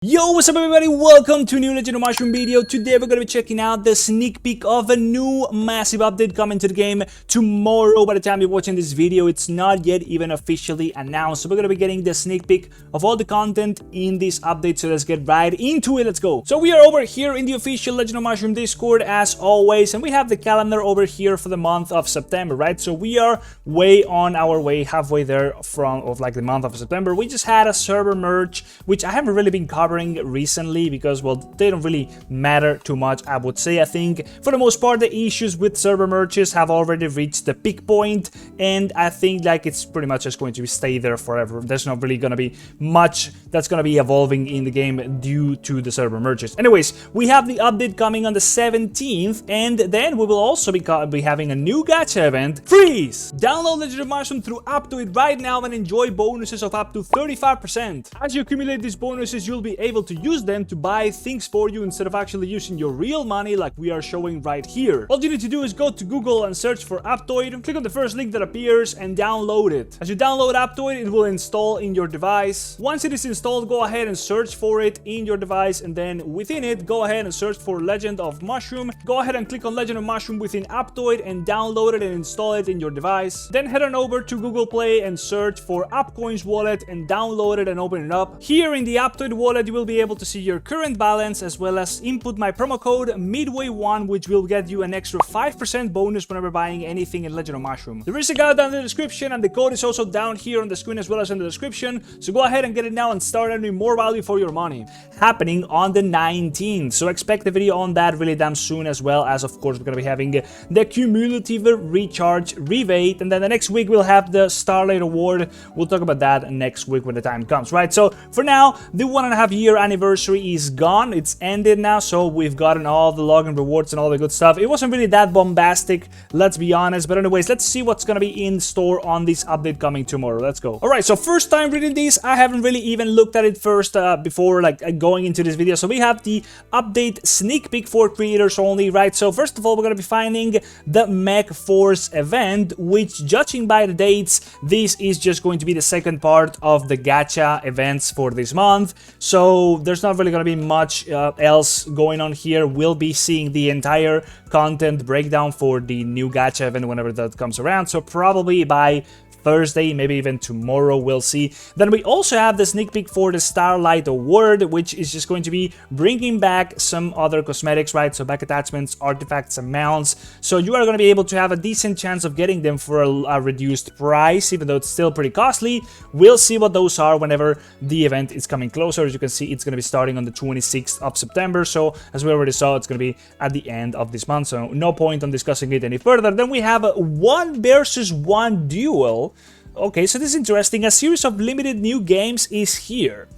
Yo, what's up everybody? Welcome to a new Legend of Mushroom video. Today we're going to be checking out the sneak peek of a new massive update coming to the game tomorrow. By the time you're watching this video, it's not yet even officially announced. So we're going to be getting the sneak peek of all the content in this update. So let's get right into it. Let's go. So we are over here in the official Legend of Mushroom Discord as always. And we have the calendar over here for the month of September, right? So we are way on our way, halfway there of like the month of September. We just had a server merge, which I haven't really been covering recently because, well, they don't really matter too much, I would say. I think for the most part the issues with server merges have already reached the peak point, and I think like it's pretty much just going to stay there forever. There's not really gonna be much that's gonna be evolving in the game due to the server merges. Anyways, we have the update coming on the 17th, and then we will also be having a new gacha event, Freeze! Download Legend of Mushroom through Aptoide right now and enjoy bonuses of up to 35%. As you accumulate these bonuses, you'll be able to use them to buy things for you instead of actually using your real money like we are showing right here. All you need to do is go to Google and search for Aptoid, click on the first link that appears and download it. As you download Aptoid, it will install in your device. Once it is installed, go ahead and search for it in your device, and then within it, go ahead and search for Legend of Mushroom. Go ahead and click on Legend of Mushroom within Aptoid and download it and install it in your device. Then head on over to Google Play and search for Appcoins wallet and download it and open it up. Here in the Aptoid wallet, you will be able to see your current balance, as well as input my promo code Midway1, which will get you an extra 5% bonus whenever buying anything in Legend of Mushroom. There is a guide down in the description, and the code is also down here on the screen as well as in the description, so go ahead and get it now and start earning more value for your money. Happening on the 19th, so expect a video on that really damn soon, as well as, of course, we're going to be having the cumulative recharge rebate, and then the next week we'll have the Starlight Award. We'll talk about that next week when the time comes, right? So for now, the 1.5-year anniversary is gone. It's ended now, so we've gotten all the login rewards and all the good stuff. It wasn't really that bombastic, let's be honest, but anyways, let's see what's gonna be in store on this update coming tomorrow. Let's go. All right, so first time reading this, I haven't really even looked at it first before like going into this video. So we have the update sneak peek for creators only, right? So first of all, we're gonna be finding the Mech Force event, which, judging by the dates, this is just going to be the second part of the gacha events for this month. So there's not really going to be much else going on here. We'll be seeing the entire content breakdown for the new gacha event whenever that comes around. So probably by Thursday, maybe even tomorrow, we'll see. Then we also have the sneak peek for the Starlight Award, which is just going to be bringing back some other cosmetics, right? So back attachments, artifacts, and mounts. So you are going to be able to have a decent chance of getting them for a reduced price, even though it's still pretty costly. We'll see what those are whenever the event is coming closer. As you can see, it's going to be starting on the 26th of September. So as we already saw, it's going to be at the end of this month. So no point on discussing it any further. Then we have a 1 versus 1 duel. Okay, so this is interesting. A series of limited new games is here.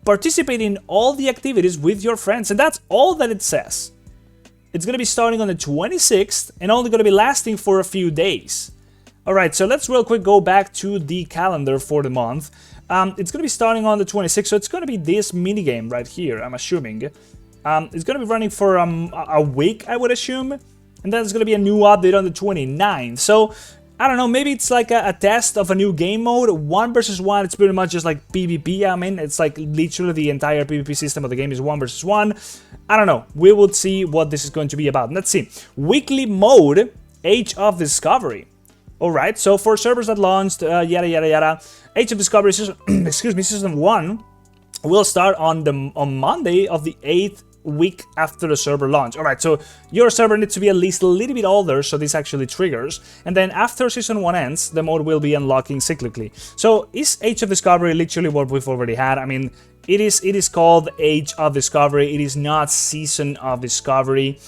Participate in all the activities with your friends, and that's all that it says. It's going to be starting on the 26th and only going to be lasting for a few days. Alright, so let's real quick go back to the calendar for the month. It's going to be starting on the 26th, so it's going to be this minigame right here, I'm assuming. It's going to be running for a week, I would assume. And then there's going to be a new update on the 29th. So I don't know, maybe it's like a test of a new game mode. 1 versus 1, it's pretty much just like PvP. I mean, it's like literally the entire PvP system of the game is 1 versus 1. I don't know, we will see what this is going to be about. Let's see. Weekly mode, Age of Discovery. Alright, so for servers that launched, yada yada yada. Age of Discovery, excuse me, Season 1 will start on Monday of the 8th week after the server launch. Alright, so your server needs to be at least a little bit older, so this actually triggers. And then after Season 1 ends, the mode will be unlocking cyclically. So is Age of Discovery literally what we've already had? I mean, it is called Age of Discovery. It is not Season of Discovery.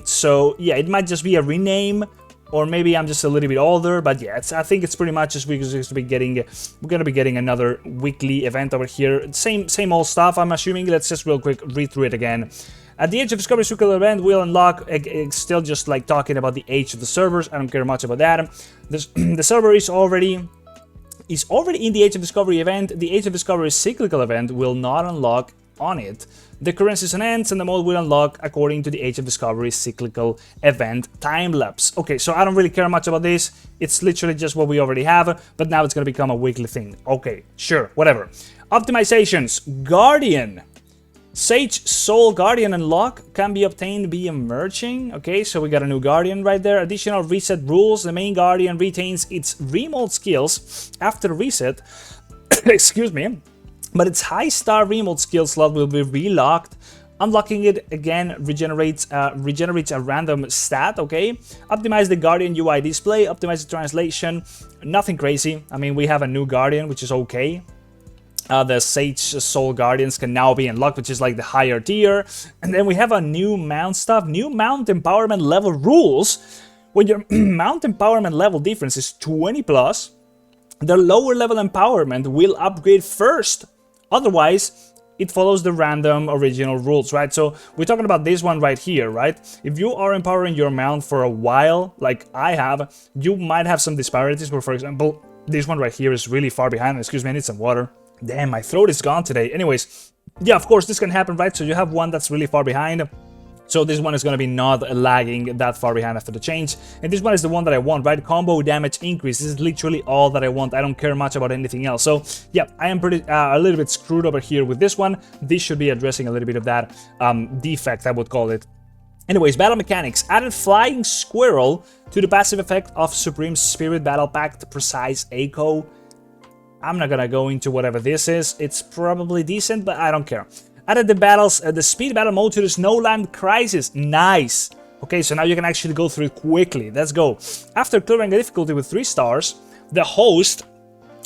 So yeah, it might just be a rename, or maybe I'm just a little bit older, but yeah, I think it's pretty much just we're gonna be getting another weekly event over here. Same old stuff, I'm assuming. Let's just real quick read through it again. At the Age of Discovery Circle event, we'll unlock, still just like talking about the age of the servers. I don't care much about that. The server is already in the Age of Discovery event. The Age of Discovery cyclical event will not unlock on it. The current season ends and the mode will unlock according to the Age of Discovery cyclical event time-lapse. Okay, so I don't really care much about this. It's literally just what we already have, but now it's going to become a weekly thing. Okay, sure, whatever. Optimizations. Guardian. Sage Soul Guardian unlock can be obtained via merging. Okay, so we got a new Guardian right there. Additional reset rules. The main Guardian retains its remote skills after reset. Excuse me. But its high star remote skill slot will be relocked. Unlocking it again regenerates a random stat, okay? Optimize the Guardian UI display, optimize the translation. Nothing crazy. I mean, we have a new Guardian, which is okay. The Sage Soul Guardians can now be unlocked, which is like the higher tier. And then we have a new mount stuff, new mount empowerment level rules. When your mount empowerment level difference is 20 plus, the lower level empowerment will upgrade first. Otherwise, it follows the random original rules, right? So we're talking about this one right here, right? If you are empowering your mount for a while, like I have, you might have some disparities where, for example, this one right here is really far behind. Excuse me, I need some water. Damn, my throat is gone today. Anyways, yeah, of course, this can happen, right? So you have one that's really far behind. So this one is going to be not lagging that far behind after the change. And this one is the one that I want, right? Combo damage increase. This is literally all that I want. I don't care much about anything else. So yeah, I am pretty a little bit screwed over here with this one. This should be addressing a little bit of that defect, I would call it. Anyways, battle mechanics. Added Flying Squirrel to the passive effect of Supreme Spirit Battle Pact Precise Echo. I'm not gonna go into whatever this is. It's probably decent, but I don't care. Added the speed battle mode to the Snowland Crisis. Nice. Okay, so now you can actually go through it quickly. Let's go. After clearing a difficulty with 3 stars, the host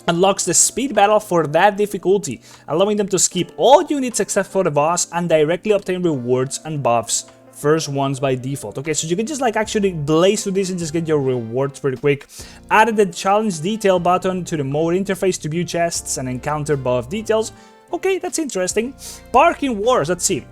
unlocks the speed battle for that difficulty, allowing them to skip all units except for the boss and directly obtain rewards and buffs. First ones by default. Okay, so you can just like actually blaze through this and just get your rewards pretty quick. Added the challenge detail button to the mode interface to view chests and encounter buff details. Okay, that's interesting. Parking Wars, let's see.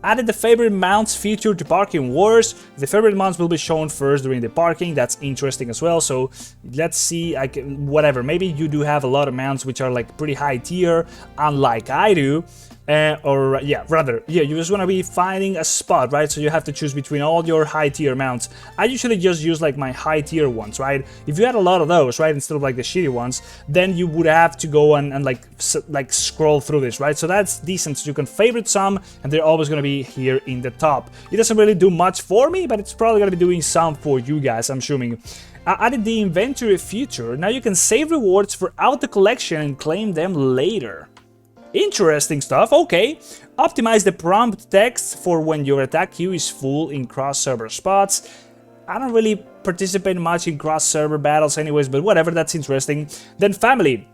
Added the favorite mounts feature to Parking Wars. The favorite mounts will be shown first during the parking. That's interesting as well. So let's see, whatever. Maybe you do have a lot of mounts which are like pretty high tier, unlike I do. You just want to be finding a spot, right? So you have to choose between all your high tier mounts. I usually just use like my high tier ones, right? If you had a lot of those, right, instead of like the shitty ones, then you would have to go and like scroll through this, right? So that's decent. So you can favorite some, and they're always going to be here in the top. It doesn't really do much for me, but it's probably going to be doing some for you guys, I'm assuming. Added the inventory feature. Now you can save rewards for auto collection and claim them later. Interesting stuff, okay. Optimize the prompt text for when your attack queue is full in cross-server spots. I don't really participate much in cross-server battles anyways, but whatever, that's interesting. Then family.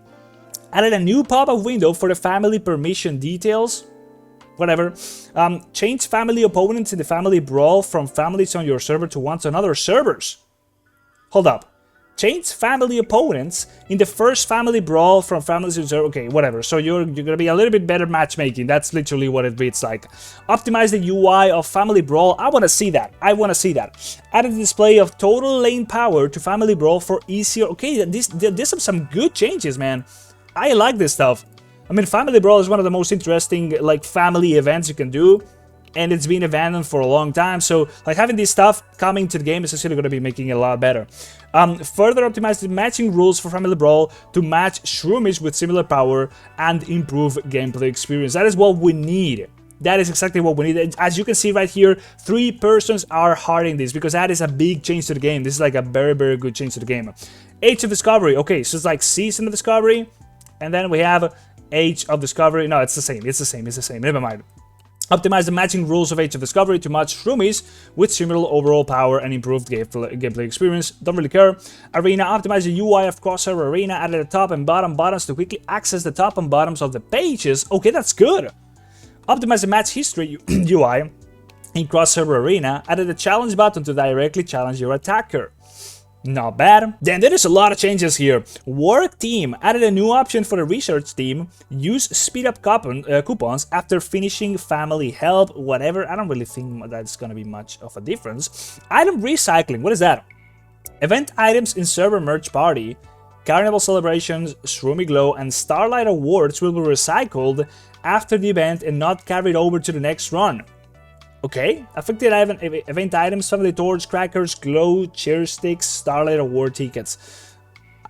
Added a new pop-up window for the family permission details. Whatever. Change family opponents in the family brawl from families on your server to ones on other servers. Hold up. Change family opponents in the first family brawl from families in server. Okay, whatever. So you're gonna be a little bit better matchmaking. That's literally what it reads like. Optimize the UI of family brawl. I want to see that. I want to see that. Added the display of total lane power to family brawl for easier. Okay, there's some good changes, man. I like this stuff. I mean, family brawl is one of the most interesting like family events you can do. And it's been abandoned for a long time, so like having this stuff coming to the game is actually going to be making it a lot better. Further optimize the matching rules for Family Brawl to match Shroomish with similar power and improve gameplay experience. That is what we need. That is exactly what we need. As you can see right here, 3 persons are harding this because that is a big change to the game. This is like a very, very good change to the game. Age of Discovery. Okay, so it's like Season of Discovery, and then we have Age of Discovery. No, it's the same. It's the same. It's the same. Never mind. Optimize the matching rules of Age of Discovery to match Shroomies with similar overall power and improved gameplay experience. Don't really care. Arena. Optimize the UI of Cross-Server Arena. Added the top and bottom buttons to quickly access the top and bottoms of the pages. Okay, that's good. Optimize the match history UI in Cross-Server Arena. Added the challenge button to directly challenge your attacker. Not bad. Then there is a lot of changes here. Work team added a new option for the research team. Use speed up coupons after finishing family help, whatever. I don't really think that's gonna be much of a difference. Item recycling, what is that? Event items in server merch party, carnival celebrations, Shroomy Glow, and Starlight Awards will be recycled after the event and not carried over to the next run. Okay, affected event items, family torch, crackers, glow, cheer sticks, Starlight Award tickets.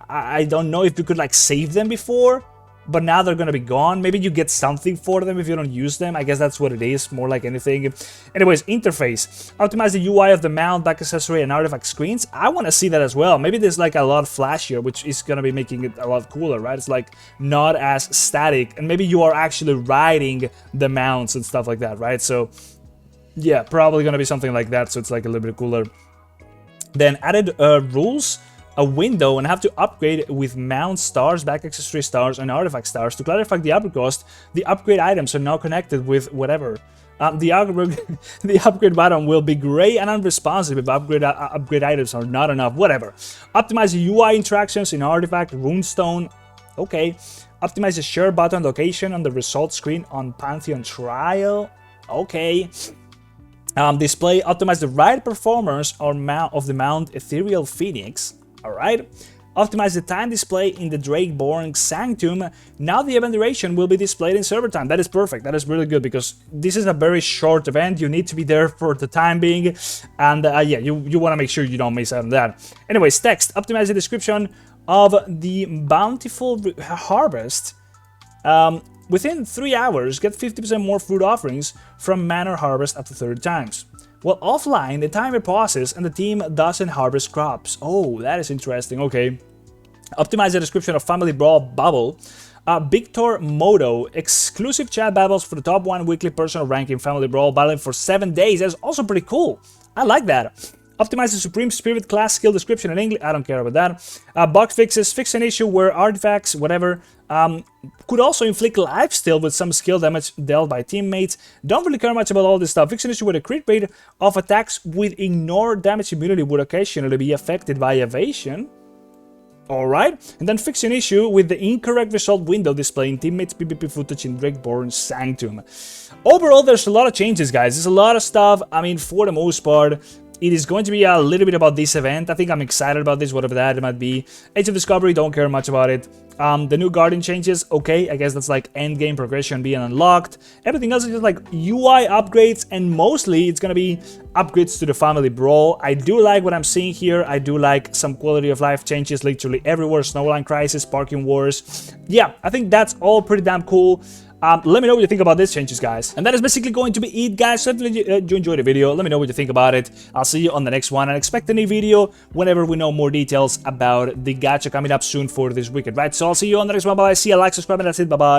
I don't know if you could like save them before, but now they're gonna be gone. Maybe you get something for them if you don't use them. I guess that's what it is, more like anything. Anyways, interface. Optimize the UI of the mount, back accessory, and artifact screens. I want to see that as well. Maybe there's like a lot flashier, which is gonna be making it a lot cooler, right? It's like not as static, and maybe you are actually riding the mounts and stuff like that, right? So yeah, probably gonna be something like that, so it's like a little bit cooler. Then added rules, a window, and have to upgrade with mount stars, back accessory stars, and artifact stars. To clarify the upgrade cost, the upgrade items are now connected with whatever. The upgrade button will be gray and unresponsive if upgrade items are not enough, whatever. Optimize the UI interactions in artifact, runestone, okay. Optimize the share button location on the result screen on Pantheon Trial, okay. Display, optimize the right performance or of the mount Ethereal Phoenix. Alright. Optimize the time display in the Drakeborn Sanctum. Now the event duration will be displayed in server time. That is perfect. That is really good because this is a very short event. You need to be there for the time being. And yeah, you want to make sure you don't miss out on that. Anyways, text. Optimize the description of the bountiful harvest. Within 3 hours, get 50% more fruit offerings from manor harvest up to 30 times. While offline, the timer pauses and the team doesn't harvest crops. Oh, that is interesting. Okay. Optimize the description of Family Brawl Bubble. Victor Moto, exclusive chat battles for the top 1 weekly personal ranking Family Brawl, battling for 7 days. That's also pretty cool. I like that. Optimize the Supreme Spirit class skill description in English. I don't care about that. Bug fixes. Fix an issue where artifacts, whatever, could also inflict lifesteal with some skill damage dealt by teammates. Don't really care much about all this stuff. Fix an issue where the crit rate of attacks with ignore damage immunity would occasionally be affected by evasion. Alright, and then fix an issue with the incorrect result window displaying teammates' PvP footage in Drakeborn Sanctum. Overall, there's a lot of changes, guys. There's a lot of stuff. I mean, for the most part, it is going to be a little bit about this event. I think I'm excited about this, whatever that might be. Age of Discovery, don't care much about it. The new Guardian changes, okay, I guess that's like endgame progression being unlocked. Everything else is just like UI upgrades, and mostly it's gonna be upgrades to the Family Brawl. I do like what I'm seeing here. I do like some quality of life changes literally everywhere. Snowline Crisis, Parking Wars. Yeah, I think that's all pretty damn cool. Let me know what you think about these changes, guys. And that is basically going to be it, guys. So if you enjoyed the video, let me know what you think about it. I'll see you on the next one, and expect a new video whenever we know more details about the gacha coming up soon for this weekend, right? So I'll see you on the next one. Bye-bye. See you, like, subscribe, and that's it. Bye-bye.